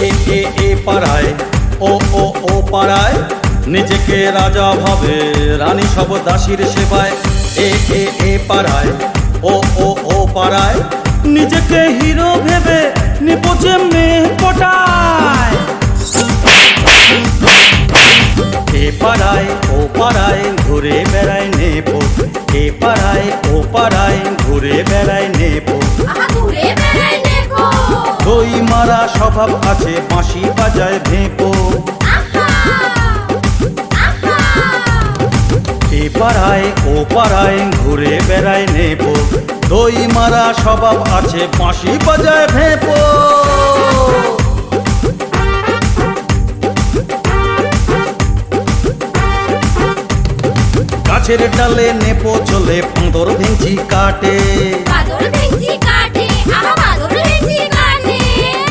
এ এ এ পাড়ায় ও ও ও পাড়ায় নিজেকে রাজা ভাবে রানী সব দাসীর সেবায়। এ এ এ পাড়ায় ও ও ও পাড়ায় নিজেকে হিরো ভেবে নিপোচে মেয়ে পটায়। এ পাড়ায় ও পাড়ায় ঘুরে বেড়ায় নেপো, এ পাড়ায় ও পাড়ায় ঘুরে বেড়ায় নেপো। দই মারা স্বভাব আছে বাঁশি বাজায় ভেপো। এ পাড়ায় ও পাড়ায় ঘুরে বেড়ায় নেপো, দই মারা স্বভাব আছে বাঁশি বাজায় ভেপো। গাছের ডালে নেপো চলে বাঁদর ভেঙচি কাটে।